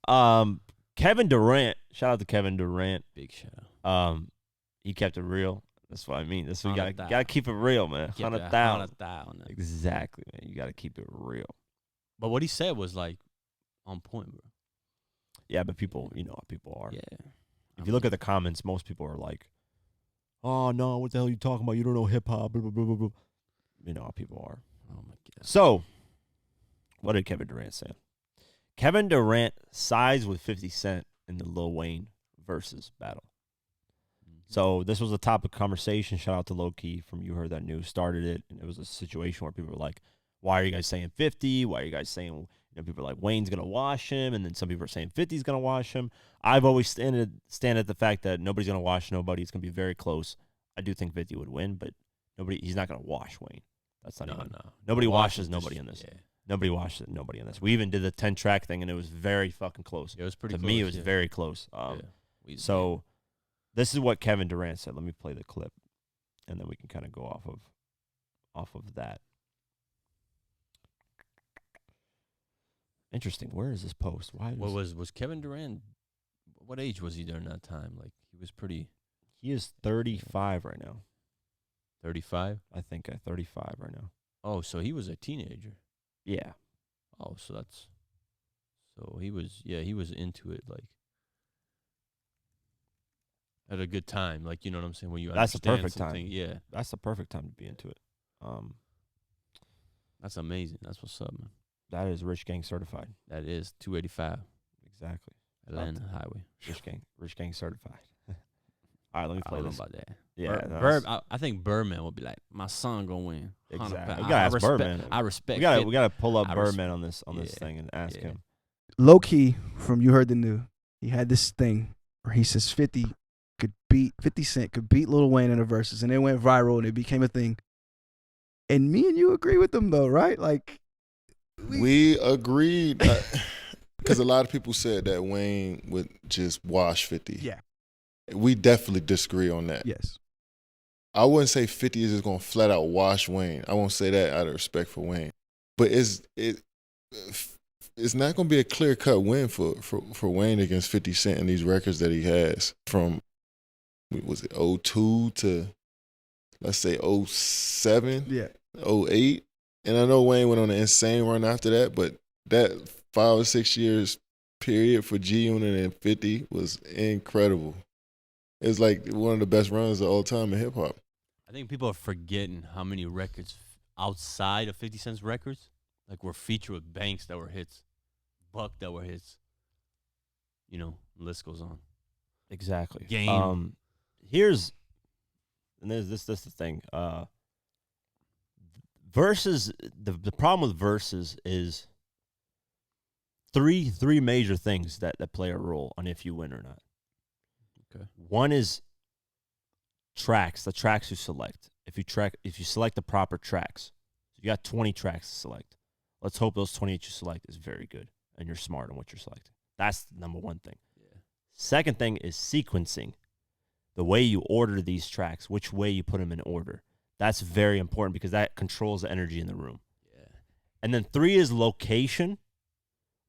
Kevin Durant. Shout out to Kevin Durant. Big shout out. He kept it real. That's what I mean. That's what you $100,000. gotta keep it real, man. 100,000. $100,000. Exactly, man. You gotta keep it real. But what he said was like on point, bro. Yeah, but people, you know how people are. Yeah. If you look at the comments, most people are like, "Oh no, what the hell are you talking about? You don't know hip hop." Blah, blah, blah, blah, blah. You know how people are. Oh my god. So, what did Kevin Durant say? Kevin Durant sides with 50 Cent in the Lil Wayne versus battle. So this was a topic of conversation. Shout out to Low Key from You Heard That News, started it, and it was a situation where people were like, "Why are you guys saying 50? Why are you guys saying?" You know, people are like, "Wayne's gonna wash him," and then some people are saying 50's gonna wash him. I've always stand at the fact that nobody's gonna wash nobody. It's gonna be very close. I do think 50 would win, but he's not gonna wash Wayne. That's not even. Nobody washes nobody in this. Yeah. Nobody washes nobody in this. We even did the 10-track thing, and it was very fucking close. It was pretty to close. me, it was very close. So this is what Kevin Durant said. Let me play the clip, and then we can kind of go off of that. Interesting. Where is this post? Why was Kevin Durant? What age was he during that time? Like he was pretty. He is 35 right now. 35? I think 35 right now. Oh, so he was a teenager. Yeah. Oh, so he was into it, like at a good time, like, you know what I'm saying, when you That's the understand perfect something. time. Yeah, That's the perfect time to be into it. that's amazing. That's what's up, man. That is Rich Gang certified. That is 285 Exactly. Atlanta Highway. Rich Gang certified. All right, let me play I don't this. know about that. Yeah, I think Birdman would be like, my son gonna win. Exactly. We 100%. gotta ask Birdman. I respect. We gotta pull up I Birdman on this yeah, thing and ask him. Low Key from You Heard the News. He had this thing where he says 50 Cent could beat Lil Wayne in the verses, and it went viral and it became a thing. And me and you agree with them though, right? Like we agreed because a lot of people said that Wayne would just wash 50. Yeah. We definitely disagree on that. Yes. I wouldn't say 50 is just going to flat out wash Wayne. I won't say that out of respect for Wayne. But it's not going to be a clear-cut win for Wayne against 50 Cent and these records that he has from, was it 02 to, let's say, 07, Yeah. 08. And I know Wayne went on an insane run after that, but that 5 or 6 years period for G-Unit and 50 was incredible. It's like one of the best runs of all time in hip-hop. I think people are forgetting how many records outside of 50 Cent's records, like, were featured with Banks that were hits, Buck that were hits. You know, the list goes on. Exactly. Game. Here's, and this the thing. Versus, the problem with versus is three major things that play a role on if you win or not. Okay. One is the tracks you select. If you select the proper tracks, you got 20 tracks to select. Let's hope those 20 that you select is very good and you're smart on what you're selecting. That's the number one thing. Yeah. Second thing is sequencing. The way you order these tracks, which way you put them in order. That's very important because that controls the energy in the room. Yeah. And then 3 is location.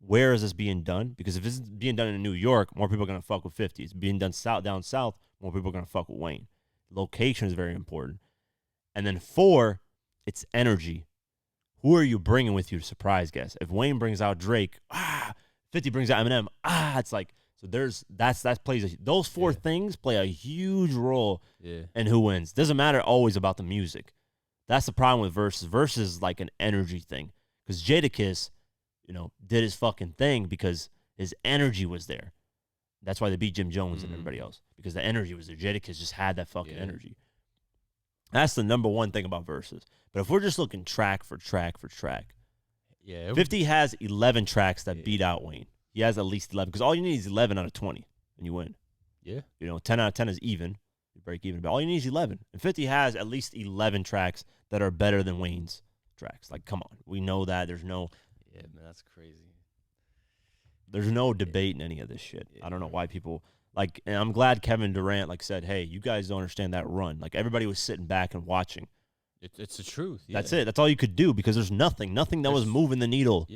Where is this being done? Because if it's being done in New York, more people are going to fuck with 50. It's being done down south, more people are going to fuck with Wayne. Location is very important. And then 4, it's energy. Who are you bringing with you to surprise guests? If Wayne brings out Drake, 50 brings out Eminem, it's like, so those 4 things play a huge role in who wins. Doesn't matter always about the music. That's the problem with Versus. Versus is like an energy thing. Because Jadakiss, did his fucking thing because his energy was there. That's why they beat Jim Jones and everybody else, because the energy was there. Jadakiss just had that fucking energy. That's the number one thing about Versus. But if we're just looking track for track, 50 has 11 tracks that beat out Wayne. He has at least 11, because all you need is 11 out of 20, and you win. Yeah. 10 out of 10 is even. You break even. But all you need is 11. And 50 has at least 11 tracks that are better than Wayne's tracks. Like, come on. We know that. There's no... Yeah, man, that's crazy. There's no debate in any of this shit. I don't know why people... and I'm glad Kevin Durant, said, hey, you guys don't understand that run. Everybody was sitting back and watching. It's the truth. Yeah. That's it. That's all you could do, because there's nothing that was moving the needle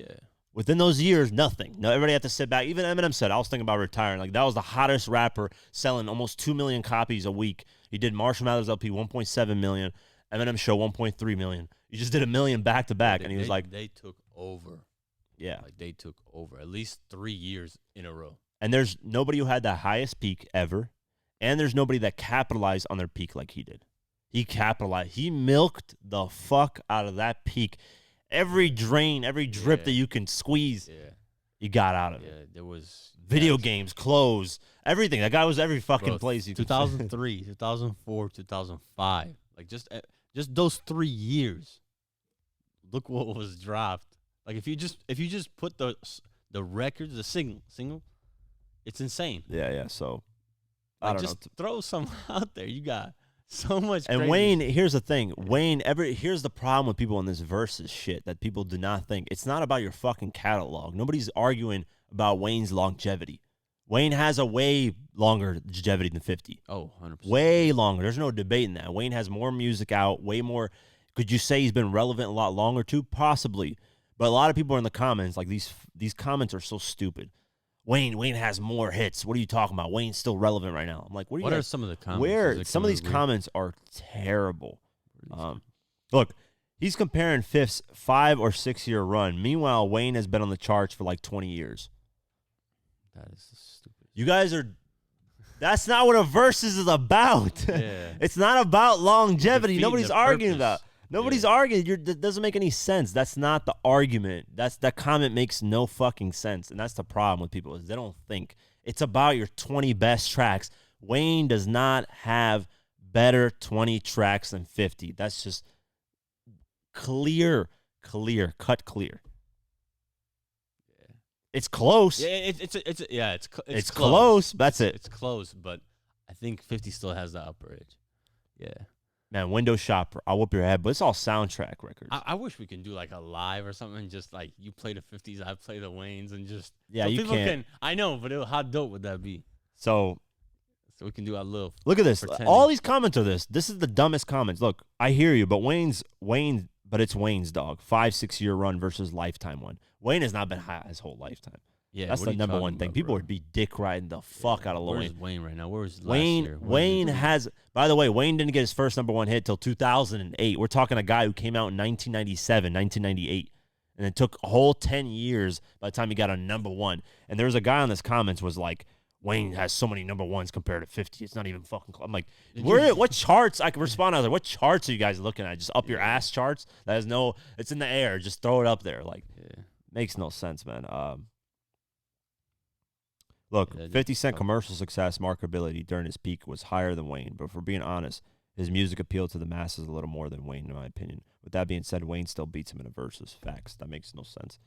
Within those years, nothing. No, everybody had to sit back. Even Eminem said, I was thinking about retiring. Like, that was the hottest rapper, selling almost 2 million copies a week. He did Marshall Mathers LP, 1.7 million. Eminem Show, 1.3 million. He just did a million back to back, and he was like, they took over. yeah. Like, they took over at least 3 years in a row. And there's nobody who had the highest peak ever, and there's nobody that capitalized on their peak like he did. He capitalized. He milked the fuck out of that peak. Every drain, every drip that you can squeeze, he got out of it. There was video games, clothes, everything. That guy was every fucking place you could. 2003, 2004, 2005. Like just those 3 years. Look what was dropped. Like if you just put the records, the single, it's insane. Yeah. So Like, I don't just know. throw some out there. You got so much. And crazy Wayne, shit. here's the thing. Wayne, here's the problem with people in this versus shit that people do not think. It's not about your fucking catalog. Nobody's arguing about Wayne's longevity. Wayne has a way longer longevity than 50. Oh, 100%. Way longer. There's no debating that. Wayne has more music out, way more. Could you say he's been relevant a lot longer too? Possibly. But a lot of people are in the comments, like these comments are so stupid. Wayne has more hits. What are you talking about? Wayne's still relevant right now. I'm like, what What are guys, some of the comments? where some of these comments are terrible. Look, he's comparing Fifth's 5 or 6 year run. Meanwhile, Wayne has been on the charts for like 20 years. That is stupid. You guys are. That's not what a versus is about. Yeah. It's not about longevity. Defeating Nobody's the arguing purpose. about. Nobody's arguing. That doesn't make any sense. That's not the argument. That comment makes no fucking sense, and that's the problem with people is they don't think it's about your 20 best tracks. Wayne does not have better 20 tracks than 50. That's just clear, cut clear. Yeah. It's close. Yeah, it's close. That's it. It's close, but I think 50 still has the upper edge. Yeah. Man, Window Shopper, I'll whoop your head, but it's all soundtrack records. I wish we can do like a live or something, just like you play the 50s, I play the Waynes, and just Yeah, so you people can't. I know, but how dope would that be? So we can do our little. look at this. Pretending. All these comments are this. This is the dumbest comments. Look, I hear you, but but it's Wayne's dog. 5-6 year run versus lifetime one. Wayne has not been high his whole lifetime. Yeah, That's what the are you number talking one thing. about, People bro? would be dick riding the fuck out of Lil Where's Wayne. Wayne right now? Where's Wayne has. By the way, Wayne didn't get his first number one hit till 2008. We're talking a guy who came out in 1997, 1998, and it took a whole 10 years by the time he got a number one. And there was a guy on this comments was like, Wayne has so many number ones compared to 50. It's not even fucking close. I'm like, what charts? I can respond. I was like, what charts are you guys looking at? Just up your ass charts? That has no. It's in the air. Just throw it up there. Like, makes no sense, man. Look, 50 Cent commercial success marketability during his peak was higher than Wayne, but for being honest, his music appealed to the masses a little more than Wayne, in my opinion. With that being said, Wayne still beats him in a versus. Facts. That makes no sense.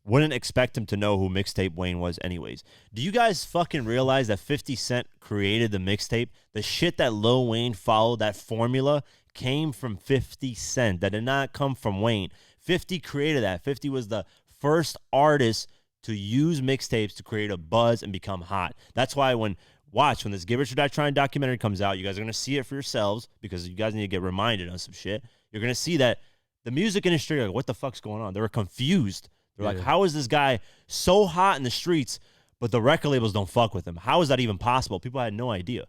Wouldn't expect him to know who Mixtape Wayne was anyways. Do you guys fucking realize that 50 Cent created the mixtape? The shit that Lil Wayne followed, that formula, came from 50 Cent. That did not come from Wayne. 50 created that. 50 was the first artist to use mixtapes to create a buzz and become hot. That's why when this Give It Your Die Trying documentary comes out, you guys are going to see it for yourselves because you guys need to get reminded of some shit. You're going to see that the music industry, like, what the fuck's going on? They were confused. They're like, how is this guy so hot in the streets, but the record labels don't fuck with him? How is that even possible? People had no idea.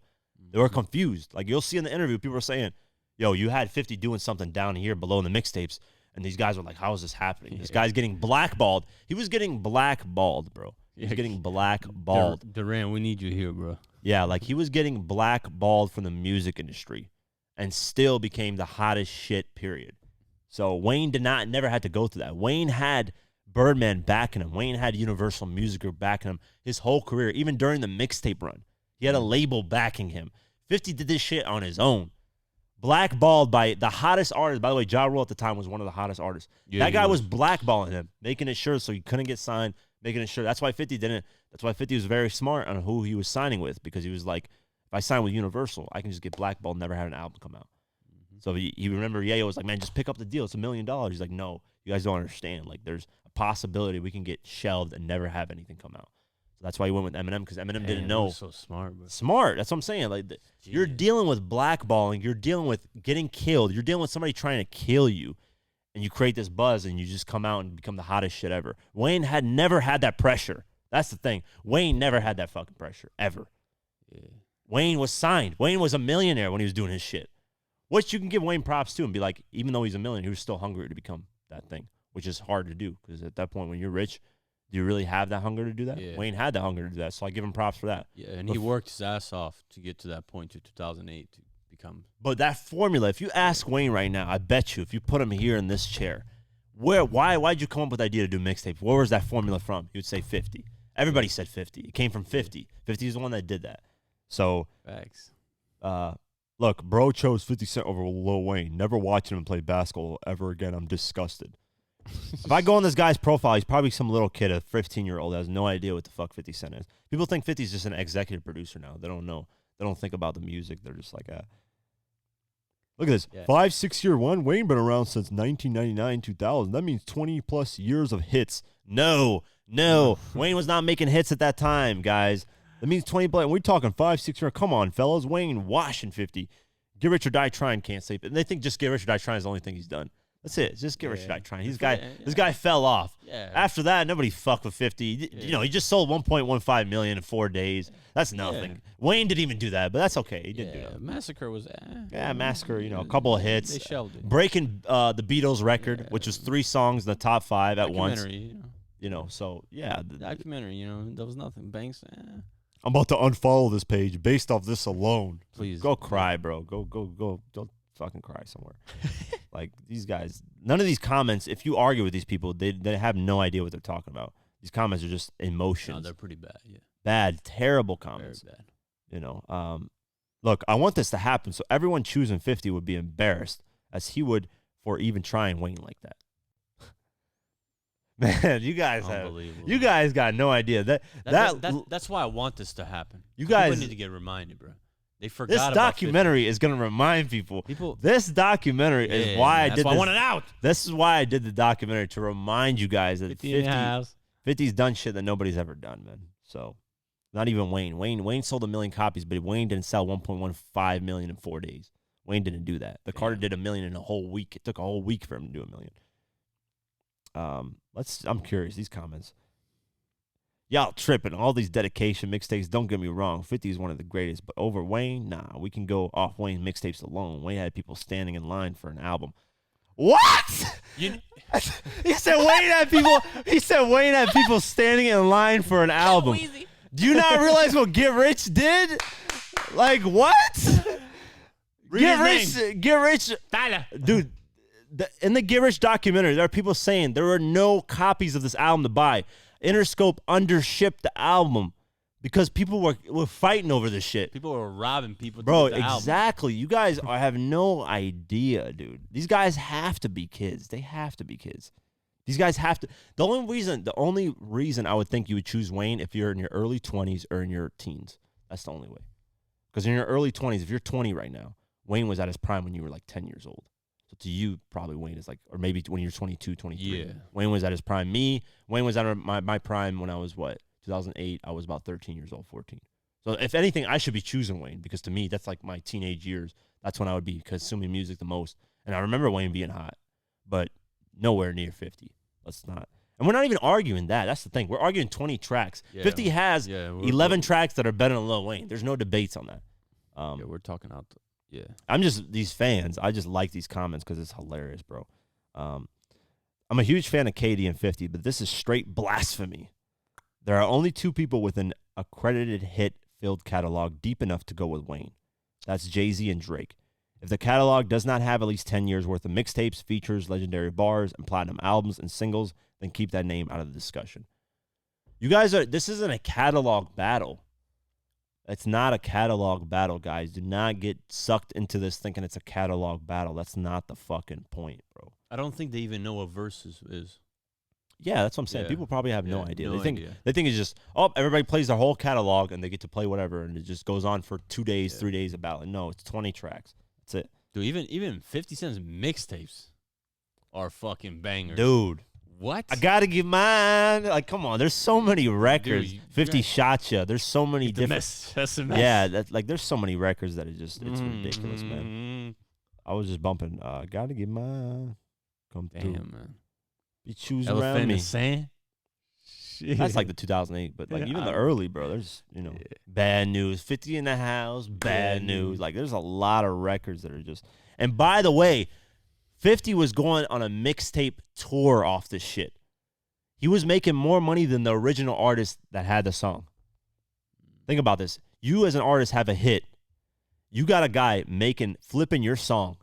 They were confused. Like, you'll see in the interview, people are saying, yo, you had 50 doing something down here below in the mixtapes. And these guys were like, how is this happening? This guy's getting blackballed. He was getting blackballed, bro. He was getting blackballed. Durant, we need you here, bro. Yeah, like he was getting blackballed from the music industry and still became the hottest shit, period. So Wayne never had to go through that. Wayne had Birdman backing him. Wayne had Universal Music Group backing him his whole career, even during the mixtape run. He had a label backing him. 50 did this shit on his own. Blackballed by the hottest artist. By the way, Ja Rule at the time was one of the hottest artists. Yeah, that guy was blackballing him, making it sure so he couldn't get signed, making it sure. That's why 50 didn't. That's why 50 was very smart on who he was signing with, because he was like, if I sign with Universal, I can just get blackballed, never have an album come out. So he remember Yayo was like, man, just pick up the deal. It's $1 million. He's like, no, you guys don't understand. Like, there's a possibility we can get shelved and never have anything come out. So that's why he went with Eminem, because Eminem didn't know. So smart, bro. Smart. That's what I'm saying. Like, you're dealing with blackballing. You're dealing with getting killed. You're dealing with somebody trying to kill you. and you create this buzz and you just come out and become the hottest shit ever. Wayne had never had that pressure. That's the thing. Wayne never had that fucking pressure ever. Yeah. Wayne was signed. Wayne was a millionaire when he was doing his shit. Which you can give Wayne props to and be like, even though he's a millionaire, he was still hungry to become that thing, which is hard to do because at that point when you're rich, do you really have that hunger to do that? Yeah. Wayne had the hunger to do that, so I give him props for that. Yeah, and he worked his ass off to get to that point to 2008 to become. But that formula, if you ask Wayne right now, I bet you, if you put him here in this chair, why'd you come up with the idea to do mixtape? Where was that formula from? He would say 50. Everybody said 50. It came from 50. 50 is the one that did that. So, Facts. look, bro chose 50 Cent over Lil Wayne. Never watching him play basketball ever again. I'm disgusted. If I go on this guy's profile, he's probably some little kid, a 15-year-old, that has no idea what the fuck 50 Cent is. People think 50 is just an executive producer now. They don't know. They don't think about the music. They're just like, Look at this. Yeah. 5-6 year one. Wayne been around since 1999, 2000. That means 20 plus years of hits. No. Wayne was not making hits at that time, guys. That means 20 plus. We're talking 5-6 years. Come on, fellas. Wayne washing 50. Get Rich or Die Trying can't say. And they think just Get Rich or Die Trying is the only thing he's done. That's it. Just Get Rich or Die Trying. This guy fell off. Yeah. After that, nobody fucked with 50. You know, he just sold 1.15 million in 4 days. That's nothing. Yeah. Wayne didn't even do that, but that's okay. He didn't do that. Massacre was. Yeah, Massacre, you know, a couple of hits. They shelved it. Breaking the Beatles record, which was 3 songs in the top 5 at once. You know. So, yeah. Documentary, there was nothing. Banks. I'm about to unfollow this page based off this alone. Please. Go cry, bro. Go. Don't fucking cry somewhere. Like, these guys, none of these comments, if you argue with these people, they have no idea what they're talking about. These comments are just emotions. No, they're pretty bad, yeah. Bad, terrible comments. Very bad. You know, look, I want this to happen, so everyone choosing 50 would be embarrassed, as he would for even trying Wayne like that. Man, you guys got no idea. That's why I want this to happen. You guys People need to get reminded, bro. They forgot this about documentary is going to remind people. This documentary is why I did this. I want it out. This is why I did the documentary, to remind you guys that 50's done shit that nobody's ever done, man. So, not even Wayne. Wayne sold 1 million copies, but Wayne didn't sell 1.15 million in 4 days. Wayne didn't do that. The Carter did 1 million in a whole week. It took a whole week for him to do 1 million. I'm curious, these comments. Y'all tripping. All these dedication mixtapes, don't get me wrong. 50 is one of the greatest, but over Wayne, nah, we can go off Wayne mixtapes alone. Wayne had people standing in line for an album. What? He said Wayne had people standing in line for an album. Do you not realize what Get Rich did? Like, what? Get Rich. Tyler. Dude, in the Get Rich documentary, there are people saying there were no copies of this album to buy. Interscope undershipped the album because people were fighting over this shit. People were robbing people. Bro, to get the exactly. You guys have no idea, dude. These guys have to be kids. They have to be kids. These guys have to. The only reason I would think you would choose Wayne if you're in your early 20s or in your teens. That's the only way. Because in your early 20s, if you're 20 right now, Wayne was at his prime when you were like 10 years old. So to you, probably Wayne is like, or maybe when you're 22, 23. Yeah. Wayne was at his prime. Wayne was at my prime when I was 2008. I was about 13 years old, 14. So if anything, I should be choosing Wayne because to me, that's like my teenage years. That's when I would be consuming music the most. And I remember Wayne being hot, but nowhere near 50. Let's not. And we're not even arguing that. That's the thing. We're arguing 20 tracks. Yeah, 50 has 11 tracks that are better than Lil Wayne. There's no debates on that. We're talking out. I'm just these fans. I just like these comments because it's hilarious, bro. I'm a huge fan of KD and 50, but this is straight blasphemy. There are only 2 people with an accredited hit-filled catalog deep enough to go with Wayne. That's Jay-Z and Drake. If the catalog does not have at least 10 years worth of mixtapes, features, legendary bars, and platinum albums and singles, then keep that name out of the discussion. You guys this isn't a catalog battle. It's not a catalog battle, guys. Do not get sucked into this thinking it's a catalog battle. That's not the fucking point, bro. I don't think they even know what VERZUZ is. Yeah, that's what I'm saying. Yeah. People probably have no idea. No they think idea. it's just, everybody plays their whole catalog and they get to play whatever and it just goes on for 2 days, 3 days of battle. No, it's 20 tracks. That's it. Dude, even 50 Cent's mixtapes are fucking bangers. Dude. What? I gotta give mine. Like, come on. There's so many records. Dude, 50 Shot Ya. There's so many different. That's a mess. Yeah, there's so many records that it's ridiculous, man. I was just bumping. Gotta give mine. come Damn, through. man. Be choosing Elephant around in me. the sand. Shit. That's like the 2008, but like Yeah, even the I- early, bro. There's bad news. 50 in the house, bad news. Like there's a lot of records that are just. And by the way, 50 was going on a mixtape tour off this shit. He was making more money than the original artist that had the song. Think about this. You as an artist have a hit. You got a guy flipping your song,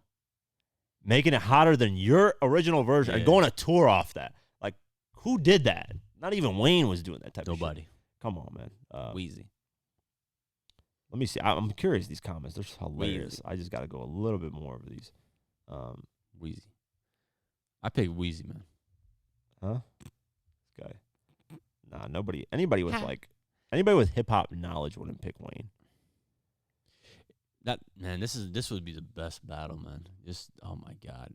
making it hotter than your original version, and Yeah. going a tour off that. Like, who did that? Not even Wayne was doing that type of shit. Nobody. Come on, man. Wheezy. Let me see. I'm curious. These comments, they're hilarious. I just got to go a little bit more of these. Wheezy. I pick Wheezy, man. Huh? This guy. Nah, nobody. Anybody with hip hop knowledge wouldn't pick Wayne. That man, this would be the best battle, man. Just oh my god,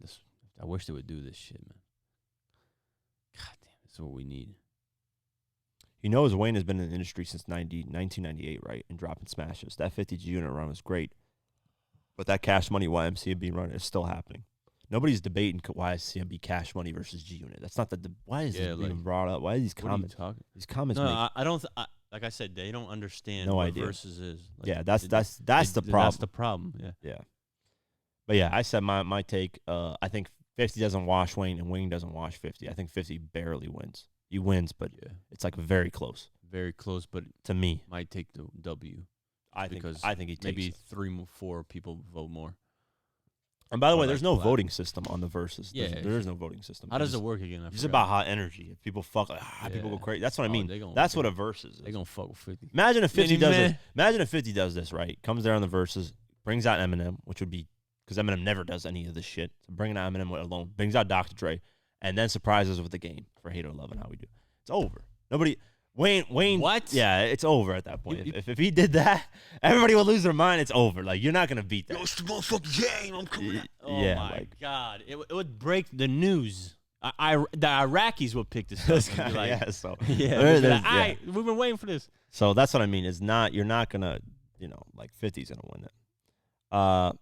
I wish they would do this shit, man. God damn, this is what we need. He knows Wayne has been in the industry since 1998, right? And dropping smashes. That 50G unit run was great. But that Cash Money YMCMB run is still happening. Nobody's debating YMCMB Cash Money versus G Unit. That's not why is it being brought up? Why are these comments? What are you talking? These comments No, I don't. Like I said, they don't understand No what idea. VERZUZ is. Like, yeah, that's the problem. That's the problem. Yeah. Yeah. But yeah, I said my take. I think 50 doesn't wash Wayne and Wayne doesn't wash 50. I think 50 barely wins. He wins, but it's like very close Very close, but to me. might take the W. I think he takes maybe it. 4 people vote more. And by the way, like there's no black. voting system on the VERZUZ. Yeah, There is no voting system. How does it work again? I It's forgot. about hot energy. If people fuck, people go Yeah. crazy. That's what I Oh, mean. they gonna- That's what a VERZUZ is. They gonna fuck with 50. Imagine if 50 Mini does this. man. Imagine if 50 does this, right? Comes there on the VERZUZ, brings out Eminem, which would be because Eminem never does any of this shit. So bringing out Eminem alone, brings out Dr. Dre, and then surprises us with the game for Hate or Love and how we do. It's over. Nobody. Wayne. What? Yeah, it's over at that point. You- If he did that, everybody would lose their mind. It's over. Like you're not gonna beat that. It's the motherfucking game. I'm coming out. Oh yeah, my like god, it would break the news. The Iraqis would pick this this up. guy. And be like, Yeah. So yeah, they'd be there's- like, yeah. "All right, we've been waiting for this. So that's what I mean. You're not gonna, like 50's gonna win it.